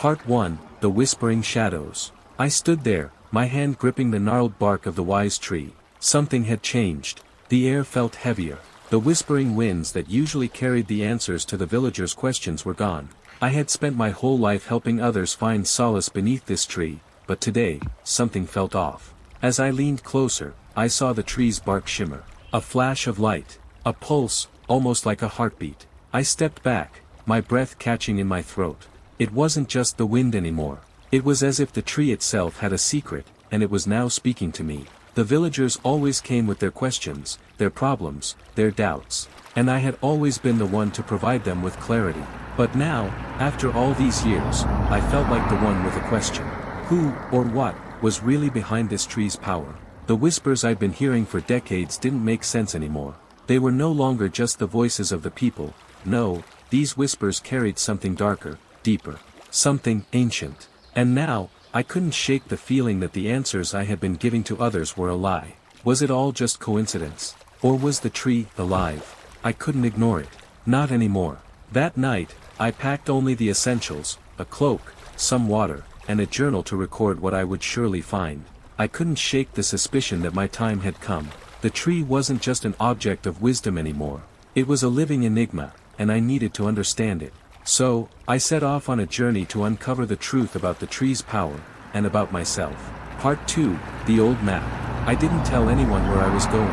Part 1, The Whispering Shadows. I stood there, my hand gripping the gnarled bark of the wise tree. Something had changed. The air felt heavier. The whispering winds that usually carried the answers to the villagers' questions were gone. I had spent my whole life helping others find solace beneath this tree, but today, something felt off. As I leaned closer, I saw the tree's bark shimmer. A flash of light. A pulse, almost like a heartbeat. I stepped back, my breath catching in my throat. It wasn't just the wind anymore. It was as if the tree itself had a secret, and it was now speaking to me. The villagers always came with their questions, their problems, their doubts, and I had always been the one to provide them with clarity. But now, after all these years, I felt like the one with a question. Who, or what, was really behind this tree's power? The whispers I'd been hearing for decades didn't make sense anymore. They were no longer just the voices of the people. No, these whispers carried something darker, deeper, something ancient. And now, I couldn't shake the feeling that the answers I had been giving to others were a lie. Was it all just coincidence? Or was the tree alive? I couldn't ignore it. Not anymore. That night, I packed only the essentials, a cloak, some water, and a journal to record what I would surely find. I couldn't shake the suspicion that my time had come. The tree wasn't just an object of wisdom anymore. It was a living enigma, and I needed to understand it. So, I set off on a journey to uncover the truth about the tree's power, and about myself. Part 2, The Old Map. I didn't tell anyone where I was going.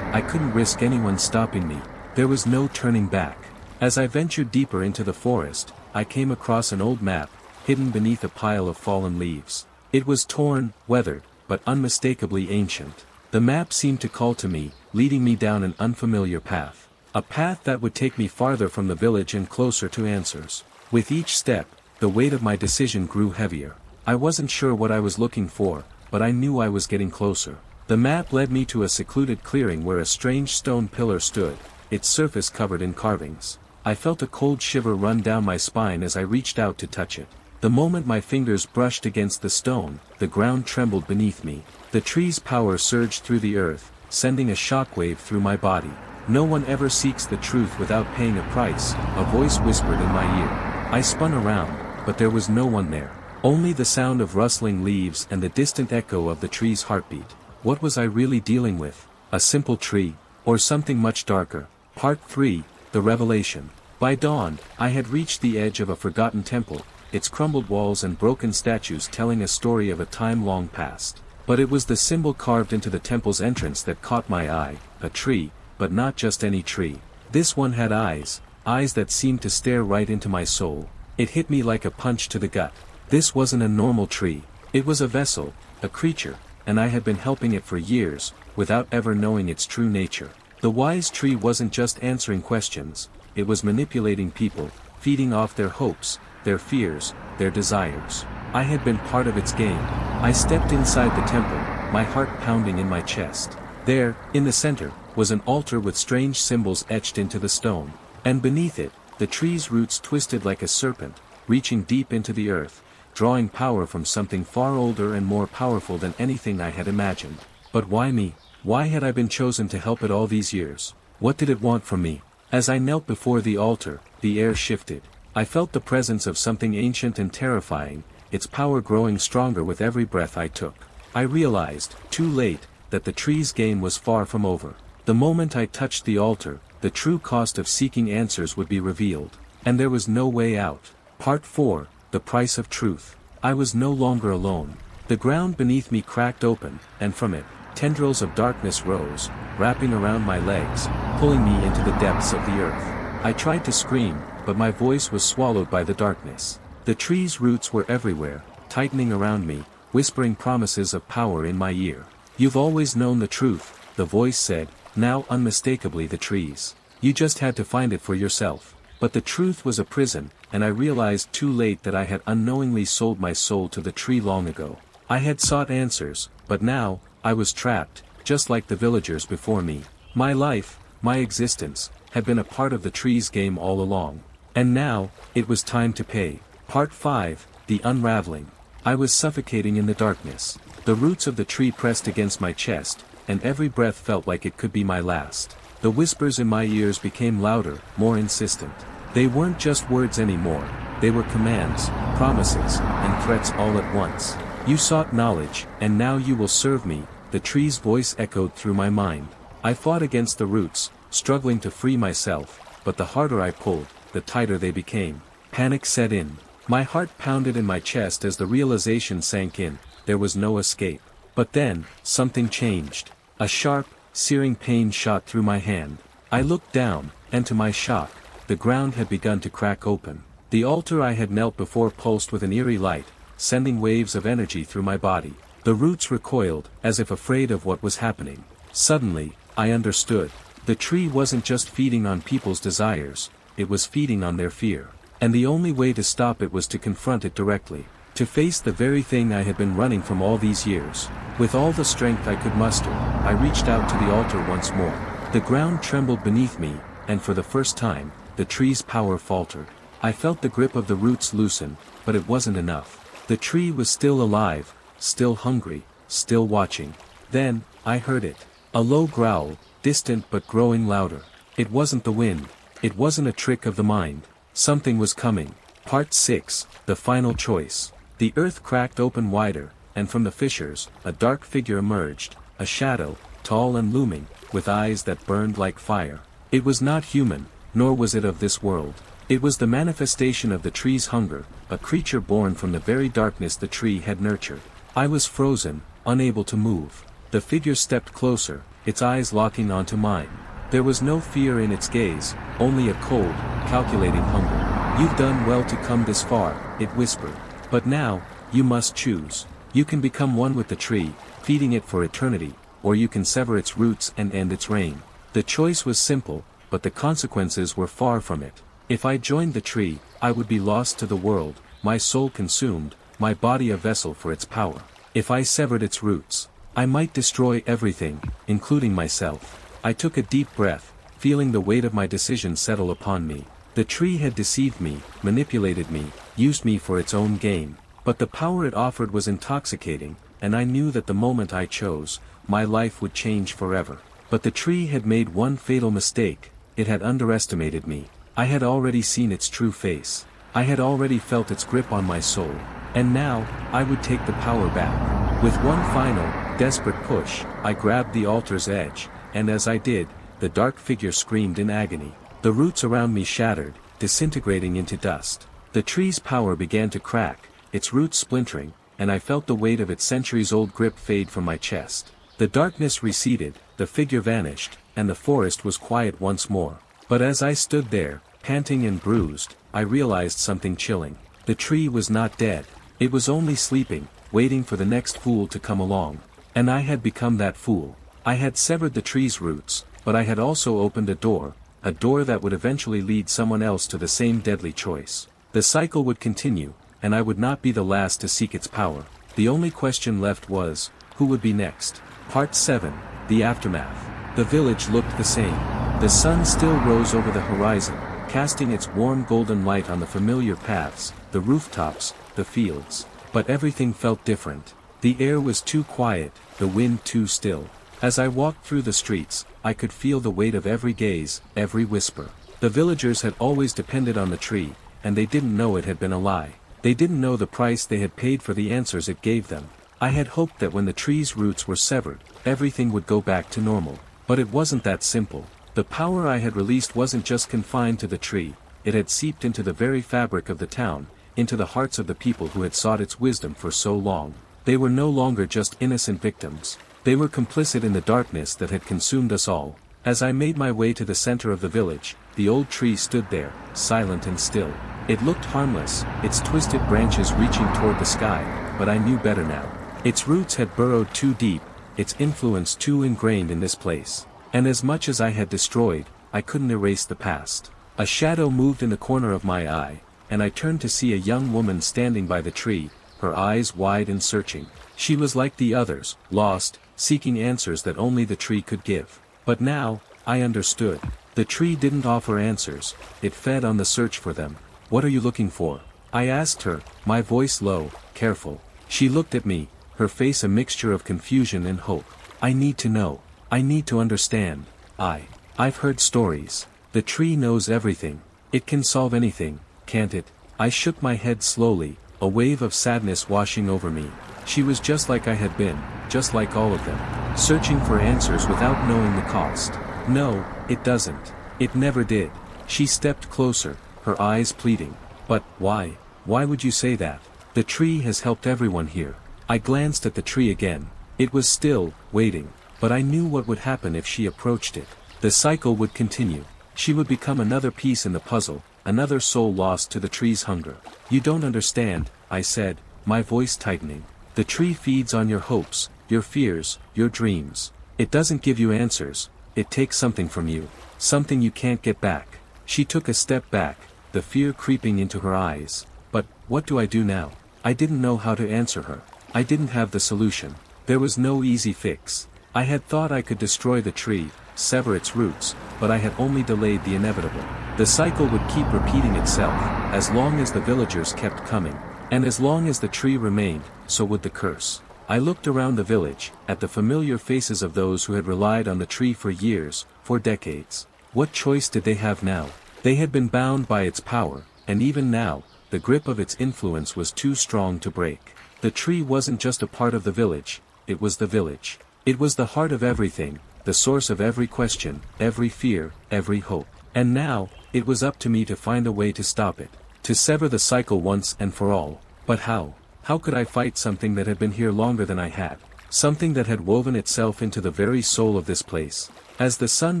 I couldn't risk anyone stopping me. There was no turning back. As I ventured deeper into the forest, I came across an old map, hidden beneath a pile of fallen leaves. It was torn, weathered, but unmistakably ancient. The map seemed to call to me, leading me down an unfamiliar path. A path that would take me farther from the village and closer to answers. With each step, the weight of my decision grew heavier. I wasn't sure what I was looking for, but I knew I was getting closer. The map led me to a secluded clearing where a strange stone pillar stood, its surface covered in carvings. I felt a cold shiver run down my spine as I reached out to touch it. The moment my fingers brushed against the stone, the ground trembled beneath me. The tree's power surged through the earth, sending a shockwave through my body. No one ever seeks the truth without paying a price, a voice whispered in my ear. I spun around, but there was no one there. Only the sound of rustling leaves and the distant echo of the tree's heartbeat. What was I really dealing with? A simple tree, or something much darker? Part 3, The Revelation. By dawn, I had reached the edge of a forgotten temple, its crumbled walls and broken statues telling a story of a time long past. But it was the symbol carved into the temple's entrance that caught my eye, a tree. But not just any tree. This one had eyes that seemed to stare right into my soul. It hit me like a punch to the gut. This wasn't a normal tree. It was a vessel, a creature, and I had been helping it for years, without ever knowing its true nature. The wise tree wasn't just answering questions, it was manipulating people, feeding off their hopes, their fears, their desires. I had been part of its game. I stepped inside the temple, my heart pounding in my chest. There, in the center, was an altar with strange symbols etched into the stone, and beneath it, the tree's roots twisted like a serpent, reaching deep into the earth, drawing power from something far older and more powerful than anything I had imagined. But why me? Why had I been chosen to help it all these years? What did it want from me? As I knelt before the altar, the air shifted. I felt the presence of something ancient and terrifying, its power growing stronger with every breath I took. I realized, too late, that the tree's game was far from over. The moment I touched the altar, the true cost of seeking answers would be revealed. And there was no way out. Part 4, The Price of Truth. I was no longer alone. The ground beneath me cracked open, and from it, tendrils of darkness rose, wrapping around my legs, pulling me into the depths of the earth. I tried to scream, but my voice was swallowed by the darkness. The tree's roots were everywhere, tightening around me, whispering promises of power in my ear. You've always known the truth, the voice said, now unmistakably the tree's. You just had to find it for yourself. But the truth was a prison, and I realized too late that I had unknowingly sold my soul to the tree long ago. I had sought answers, but now, I was trapped, just like the villagers before me. My life, my existence, had been a part of the tree's game all along. And now, it was time to pay. Part 5, The Unraveling. I was suffocating in the darkness. The roots of the tree pressed against my chest, and every breath felt like it could be my last. The whispers in my ears became louder, more insistent. They weren't just words anymore, They were commands, promises, and threats all at once. You sought knowledge, and now you will serve me, the tree's voice echoed through my mind. I fought against the roots, struggling to free myself, but the harder I pulled, the tighter they became. Panic set in. My heart pounded in my chest as the realization sank in, there was no escape. But then, something changed. A sharp, searing pain shot through my hand. I looked down, and to my shock, the ground had begun to crack open. The altar I had knelt before pulsed with an eerie light, sending waves of energy through my body. The roots recoiled, as if afraid of what was happening. Suddenly, I understood. The tree wasn't just feeding on people's desires, it was feeding on their fear. And the only way to stop it was to confront it directly. To face the very thing I had been running from all these years. With all the strength I could muster, I reached out to the altar once more. The ground trembled beneath me, and for the first time, the tree's power faltered. I felt the grip of the roots loosen, but it wasn't enough. The tree was still alive, still hungry, still watching. Then, I heard it. A low growl, distant but growing louder. It wasn't the wind. It wasn't a trick of the mind. Something was coming. Part 6, The Final Choice. The earth cracked open wider, and from the fissures, a dark figure emerged, a shadow, tall and looming, with eyes that burned like fire. It was not human, nor was it of this world. It was the manifestation of the tree's hunger, a creature born from the very darkness the tree had nurtured. I was frozen, unable to move. The figure stepped closer, its eyes locking onto mine. There was no fear in its gaze, only a cold, calculating hunger. "You've done well to come this far," it whispered. "But now, you must choose. You can become one with the tree, feeding it for eternity, or you can sever its roots and end its reign." The choice was simple, but the consequences were far from it. If I joined the tree, I would be lost to the world, my soul consumed, my body a vessel for its power. If I severed its roots, I might destroy everything, including myself. I took a deep breath, feeling the weight of my decision settle upon me. The tree had deceived me, manipulated me, used me for its own gain. But the power it offered was intoxicating, and I knew that the moment I chose, my life would change forever. But the tree had made one fatal mistake. It had underestimated me. I had already seen its true face. I had already felt its grip on my soul. And now, I would take the power back. With one final, desperate push, I grabbed the altar's edge, and as I did, the dark figure screamed in agony. The roots around me shattered, disintegrating into dust. The tree's power began to crack, its roots splintering, and I felt the weight of its centuries-old grip fade from my chest. The darkness receded, the figure vanished, and the forest was quiet once more. But as I stood there, panting and bruised, I realized something chilling. The tree was not dead. It was only sleeping, waiting for the next fool to come along. And I had become that fool. I had severed the tree's roots, but I had also opened a door that would eventually lead someone else to the same deadly choice. The cycle would continue, and I would not be the last to seek its power. The only question left was, who would be next? Part 7, The Aftermath. The village looked the same. The sun still rose over the horizon, casting its warm golden light on the familiar paths, the rooftops, the fields. But everything felt different. The air was too quiet, the wind too still. As I walked through the streets, I could feel the weight of every gaze, every whisper. The villagers had always depended on the tree, and they didn't know it had been a lie. They didn't know the price they had paid for the answers it gave them. I had hoped that when the tree's roots were severed, everything would go back to normal. But it wasn't that simple. The power I had released wasn't just confined to the tree, it had seeped into the very fabric of the town, into the hearts of the people who had sought its wisdom for so long. They were no longer just innocent victims. They were complicit in the darkness that had consumed us all. As I made my way to the center of the village, the old tree stood there, silent and still. It looked harmless, its twisted branches reaching toward the sky, but I knew better now. Its roots had burrowed too deep, its influence too ingrained in this place. And as much as I had destroyed, I couldn't erase the past. A shadow moved in the corner of my eye, and I turned to see a young woman standing by the tree, her eyes wide and searching. She was like the others, lost, seeking answers that only the tree could give. But now, I understood. The tree didn't offer answers, it fed on the search for them. "What are you looking for?" I asked her, my voice low, careful. She looked at me, her face a mixture of confusion and hope. "I need to know. I need to understand. I've heard stories. The tree knows everything. It can solve anything, can't it?" I shook my head slowly, a wave of sadness washing over me. She was just like I had been, just like all of them, searching for answers without knowing the cost. No, it doesn't. It never did. She stepped closer, her eyes pleading. But, why? Why would you say that? The tree has helped everyone here. I glanced at the tree again. It was still, waiting, but I knew what would happen if she approached it. The cycle would continue. She would become another piece in the puzzle, another soul lost to the tree's hunger. You don't understand, I said, my voice tightening. The tree feeds on your hopes, your fears, your dreams. It doesn't give you answers, it takes something from you, something you can't get back. She took a step back, the fear creeping into her eyes. But, what do I do now? I didn't know how to answer her. I didn't have the solution. There was no easy fix. I had thought I could destroy the tree, sever its roots, but I had only delayed the inevitable. The cycle would keep repeating itself, as long as the villagers kept coming. And as long as the tree remained, so would the curse. I looked around the village, at the familiar faces of those who had relied on the tree for years, for decades. What choice did they have now? They had been bound by its power, and even now, the grip of its influence was too strong to break. The tree wasn't just a part of the village, it was the village. It was the heart of everything, the source of every question, every fear, every hope. And now, it was up to me to find a way to stop it. To sever the cycle once and for all. But how? How could I fight something that had been here longer than I had? Something that had woven itself into the very soul of this place. As the sun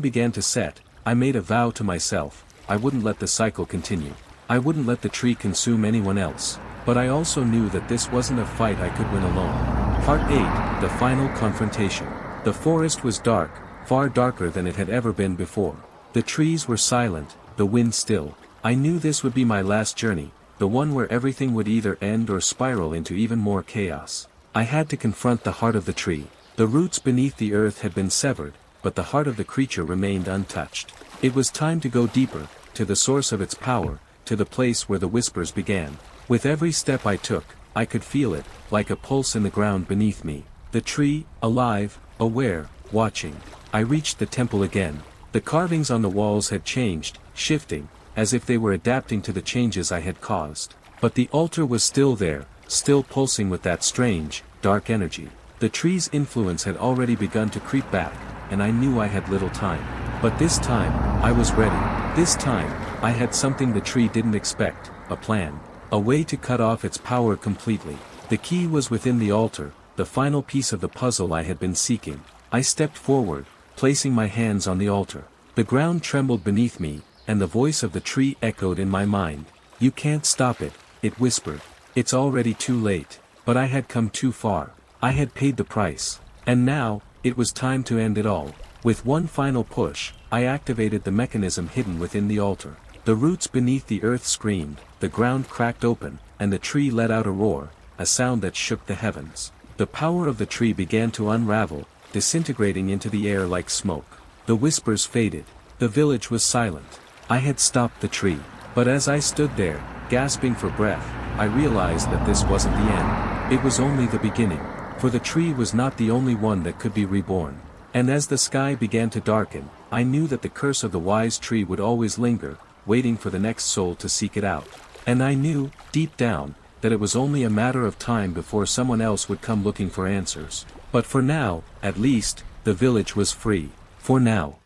began to set, I made a vow to myself. I wouldn't let the cycle continue. I wouldn't let the tree consume anyone else. But I also knew that this wasn't a fight I could win alone. Part 8, The Final Confrontation. The forest was dark, far darker than it had ever been before. The trees were silent, the wind still. I knew this would be my last journey, the one where everything would either end or spiral into even more chaos. I had to confront the heart of the tree. The roots beneath the earth had been severed, but the heart of the creature remained untouched. It was time to go deeper, to the source of its power, to the place where the whispers began. With every step I took, I could feel it, like a pulse in the ground beneath me. The tree, alive, aware, watching. I reached the temple again. The carvings on the walls had changed, shifting, as if they were adapting to the changes I had caused. But the altar was still there, still pulsing with that strange, dark energy. The tree's influence had already begun to creep back, and I knew I had little time. But this time, I was ready. This time, I had something the tree didn't expect, a plan. A way to cut off its power completely. The key was within the altar, the final piece of the puzzle I had been seeking. I stepped forward, placing my hands on the altar. The ground trembled beneath me, and the voice of the tree echoed in my mind. You can't stop it, it whispered. It's already too late. But I had come too far. I had paid the price. And now, it was time to end it all. With one final push, I activated the mechanism hidden within the altar. The roots beneath the earth screamed, the ground cracked open, and the tree let out a roar, a sound that shook the heavens. The power of the tree began to unravel, disintegrating into the air like smoke. The whispers faded. The village was silent. I had stopped the tree. But as I stood there, gasping for breath, I realized that this wasn't the end. It was only the beginning. For the tree was not the only one that could be reborn. And as the sky began to darken, I knew that the curse of the wise tree would always linger, waiting for the next soul to seek it out. And I knew, deep down, that it was only a matter of time before someone else would come looking for answers. But for now, at least, the village was free. For now.